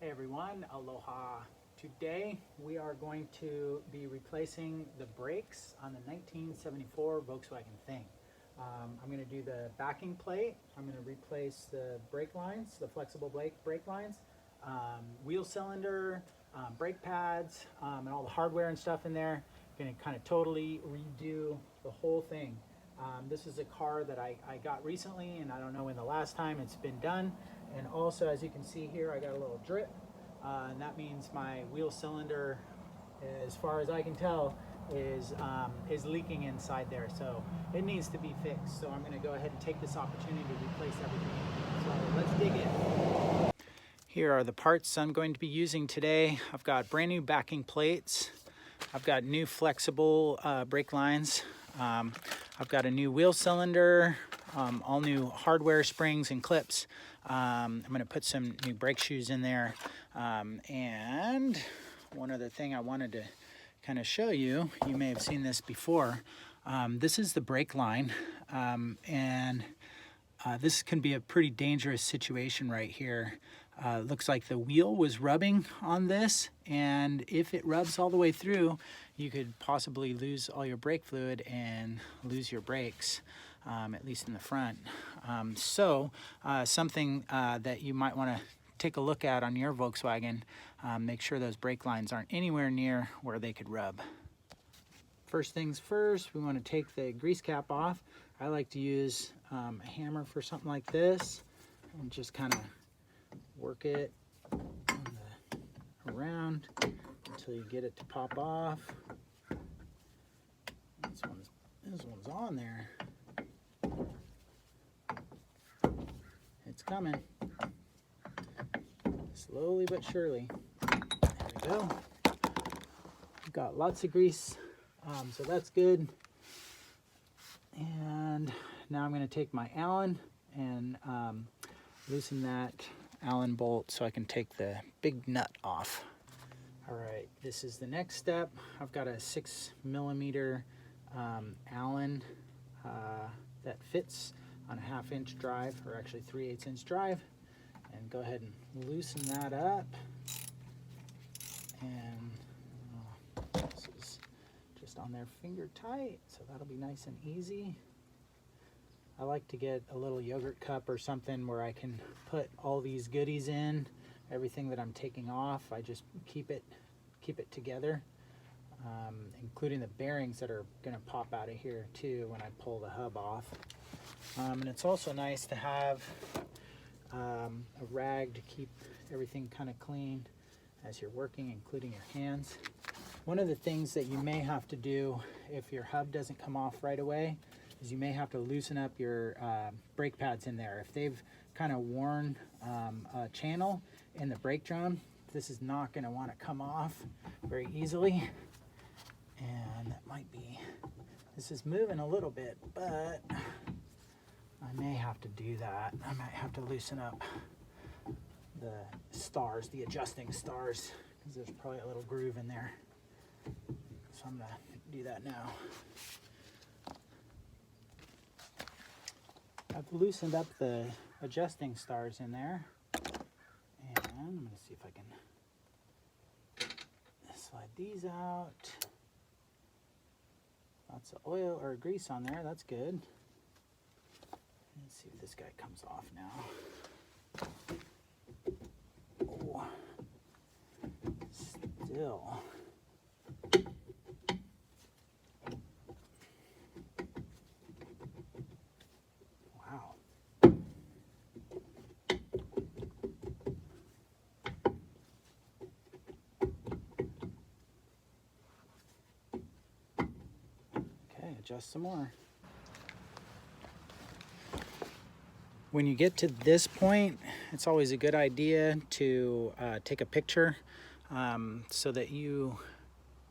Hey everyone, aloha. Today we are going to be replacing the brakes on the 1974 Volkswagen Thing. I'm going to do the backing plate. I'm going to replace the brake lines, the flexible brake lines, wheel cylinder, brake pads, and all the hardware and stuff in there. Going to kind of totally redo the whole thing. This is a car that I got recently, and I don't know when the last time it's been done. And also, as you can see here, I got a little drip, and that means my wheel cylinder, as far as I can tell, is leaking inside there. So it needs to be fixed. So I'm going to go ahead and take this opportunity to replace everything. So let's dig in. Here are the parts I'm going to be using today. I've got brand new backing plates. I've got new flexible brake lines. I've got a new wheel cylinder, all new hardware springs and clips. I'm going to put some new brake shoes in there. And one other thing I wanted to kind of show you, you may have seen this before. This is the brake line, and this can be a pretty dangerous situation right here. Looks like the wheel was rubbing on this, and if it rubs all the way through, you could possibly lose all your brake fluid and lose your brakes, at least in the front. Something that you might want to take a look at on your Volkswagen, make sure those brake lines aren't anywhere near where they could rub. First things first, we want to take the grease cap off. I like to use a hammer for something like this and just kind of work it around until you get it to pop off. This one's on there. It's coming. Slowly but surely. There we go. Got lots of grease, so that's good. And now I'm going to take my Allen and loosen that Allen bolt so I can take the big nut off. All right, this is the next step. I've got a 6mm Allen that fits on a 1/2 inch drive, or actually 3/8 inch drive. And go ahead and loosen that up. And this is just on there finger tight, so that'll be nice and easy. I like to get a little yogurt cup or something where I can put all these goodies in, everything that I'm taking off. I just keep it together, including the bearings that are going to pop out of here too when I pull the hub off. And it's also nice to have a rag to keep everything kind of clean as you're working, including your hands. One of the things that you may have to do if your hub doesn't come off right away is you may have to loosen up your brake pads in there. If they've kind of worn a channel in the brake drum, this is not going to want to come off very easily. And that might be, this is moving a little bit, but I may have to do that. I might have to loosen up the stars, the adjusting stars, because there's probably a little groove in there. So I'm going to do that now. I've loosened up the adjusting stars in there, and I'm going to see if I can slide these out. Lots of oil or grease on there, that's good. Let's see if this guy comes off now. Oh, still. Adjust some more. When you get to this point, it's always a good idea to take a picture so that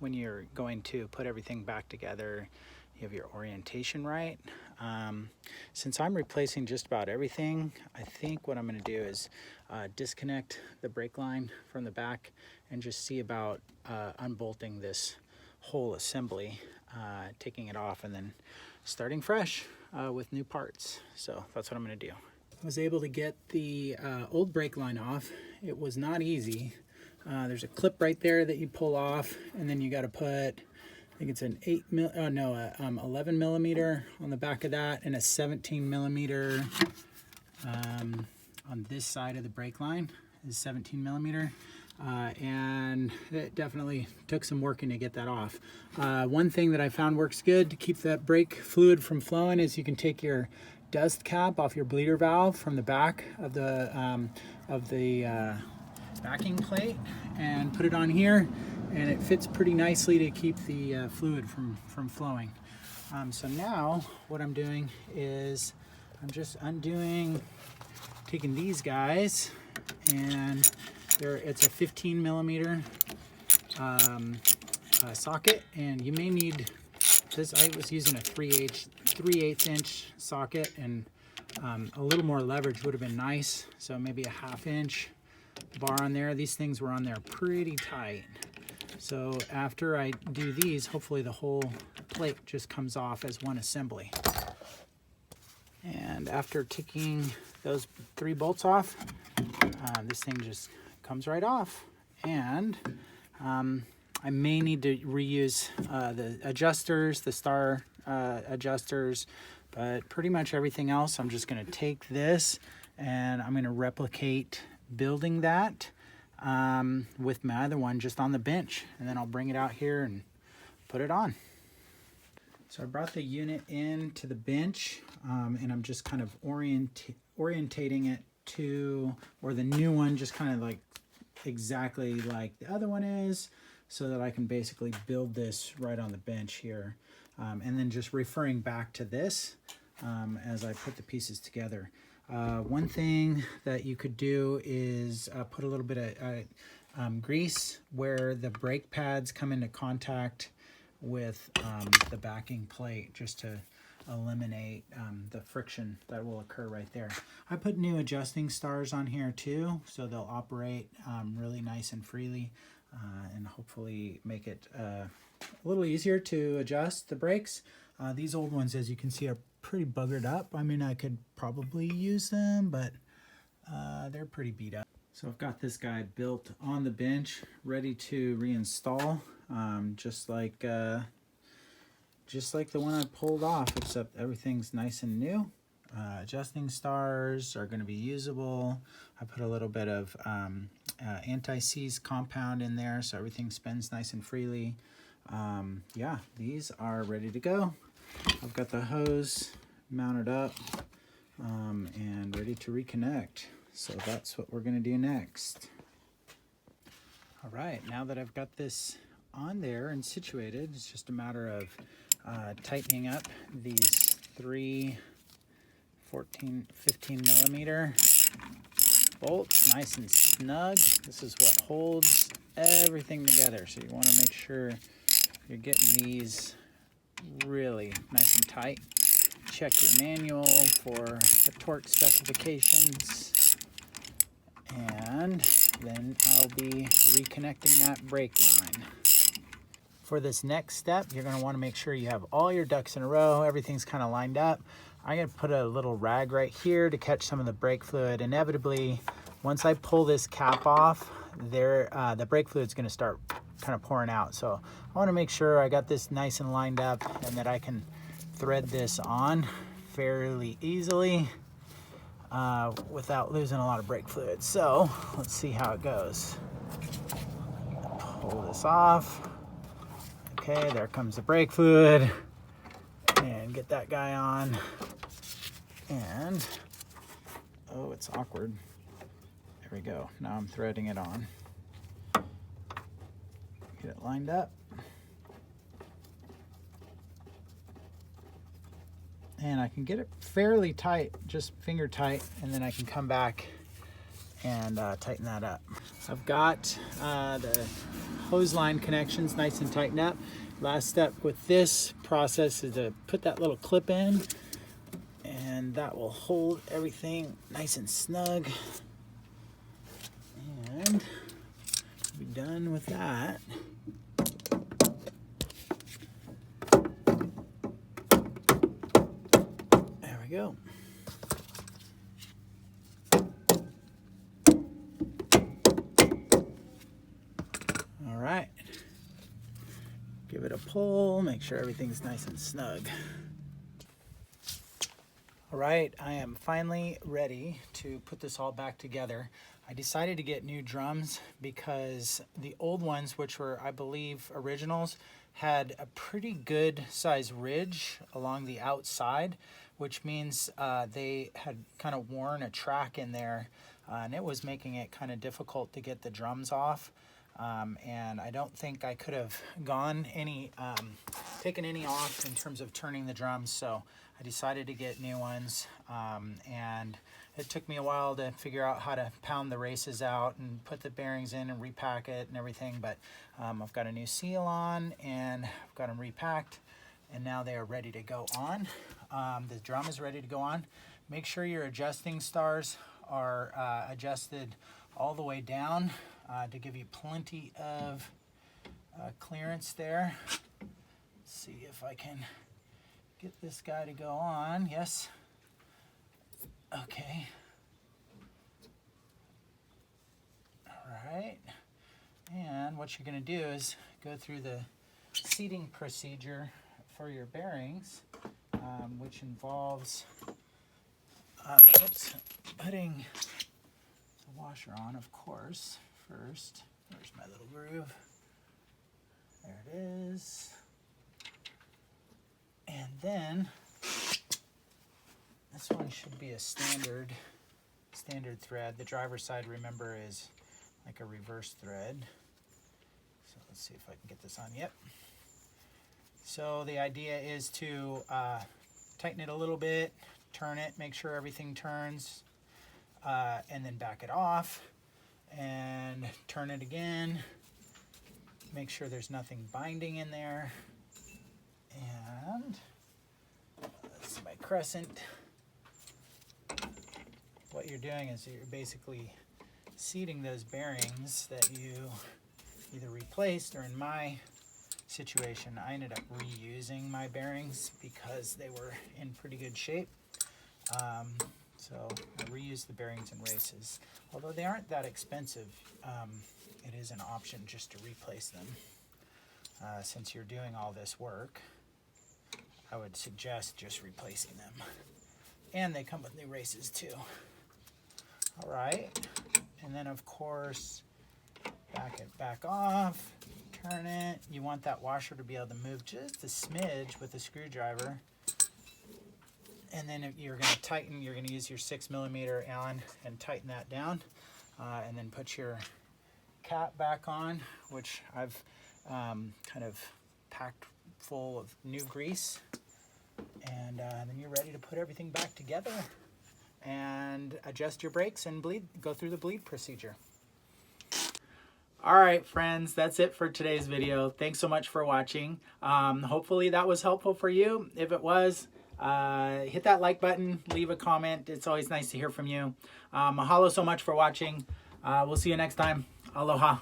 when you're going to put everything back together, you have your orientation right. Since I'm replacing just about everything, I think what I'm going to do is disconnect the brake line from the back and just see about unbolting this whole assembly, taking it off and then starting fresh with new parts. So that's what I'm going to do. was able to get the old brake line off. It was not easy. There's a clip right there that you pull off, and then you got to put, I think it's an 11 millimeter on the back of that, and a 17 millimeter on this side of the brake line is 17 millimeter. And it definitely took some working to get that off. One thing that I found works good to keep that brake fluid from flowing is you can take your dust cap off your bleeder valve from the back of the backing plate and put it on here, and it fits pretty nicely to keep the fluid from flowing. So now what I'm doing is I'm just taking these guys, and it's a 15 millimeter socket, and you may need this. I was using a 3/8 inch socket, and a little more leverage would have been nice, so maybe a 1/2 inch bar on there. These things were on there pretty tight, so after I do these, hopefully the whole plate just comes off as one assembly. And after taking those 3 bolts off, this thing just comes right off. And I may need to reuse the adjusters, the star adjusters, but pretty much everything else, I'm just going to take this and I'm going to replicate building that with my other one just on the bench, and then I'll bring it out here and put it on. So I brought the unit in to the bench, and I'm just kind of orientating it to, or the new one just kind of like exactly like the other one is, so that I can basically build this right on the bench here, and then just referring back to this as I put the pieces together. One thing that you could do is put a little bit of grease where the brake pads come into contact with the backing plate, just to eliminate the friction that will occur right there. I put new adjusting stars on here too, so they'll operate really nice and freely, and hopefully make it a little easier to adjust the brakes. These old ones, as you can see, are pretty buggered up. I mean, I could probably use them, but they're pretty beat up. So I've got this guy built on the bench, ready to reinstall, just like the one I pulled off, except everything's nice and new. Adjusting stars are going to be usable. I put a little bit of anti-seize compound in there, so everything spins nice and freely. Yeah, these are ready to go. I've got the hose mounted up and ready to reconnect. So that's what we're going to do next. All right, now that I've got this on there and situated, it's just a matter of tightening up these 3 15 millimeter bolts nice and snug. This is what holds everything together, so you want to make sure you're getting these really nice and tight. Check your manual for the torque specifications, and then I'll be reconnecting that brake line. For this next step, you're going to want to make sure you have all your ducks in a row, everything's kind of lined up. I'm going to put a little rag right here to catch some of the brake fluid. Inevitably, once I pull this cap off, the brake fluid is going to start kind of pouring out. So I want to make sure I got this nice and lined up, and that I can thread this on fairly easily without losing a lot of brake fluid. So let's see how it goes. Pull this off. Okay, there comes the brake fluid, and get that guy on. And oh, it's awkward. There we go. Now I'm threading it on. Get it lined up. And I can get it fairly tight, just finger tight, and then I can come back and tighten that up. I've got the hose line connections nice and tightened up. Last step with this process is to put that little clip in, and that will hold everything nice and snug. And be done with that. There we go. pull, make sure everything's nice and snug. All right, I am finally ready to put this all back together. I decided to get new drums because the old ones, which were, I believe, originals, had a pretty good size ridge along the outside, which means they had kind of worn a track in there, and it was making it kind of difficult to get the drums off. And I don't think I could have taken any off in terms of turning the drums, so I decided to get new ones, and it took me a while to figure out how to pound the races out and put the bearings in and repack it and everything, but I've got a new seal on and I've got them repacked, and now they are ready to go on. The drum is ready to go on. Make sure your adjusting stars are adjusted all the way down to give you plenty of clearance there. Let's see if I can get this guy to go on. Yes. Okay. All right. And what you're going to do is go through the seating procedure for your bearings, which involves putting the washer on, of course, first. There's my little groove. There it is. And then this one should be a standard thread. The driver's side, remember, is like a reverse thread. So let's see if I can get this on. Yep. So the idea is to tighten it a little bit, turn it, make sure everything turns, and then back it off and turn it again. Make sure there's nothing binding in there. And that's my crescent. What you're doing is you're basically seating those bearings that you either replaced, or in my situation, I ended up reusing my bearings because they were in pretty good shape. So I reused the bearings and races. Although they aren't that expensive, it is an option just to replace them. Since you're doing all this work, I would suggest just replacing them. And they come with new races too. All right, and then of course, back it back off, turn it. You want that washer to be able to move just a smidge with a screwdriver. And then you're going to tighten, you're going to use your 6mm Allen and tighten that down. And then put your cap back on, which I've kind of packed full of new grease. And then you're ready to put everything back together and adjust your brakes and go through the bleed procedure. All right, friends, that's it for today's video. Thanks so much for watching. Hopefully that was helpful for you. If it was, hit that like button, leave a comment. It's always nice to hear from you. Mahalo so much for watching. We'll see you next time. Aloha.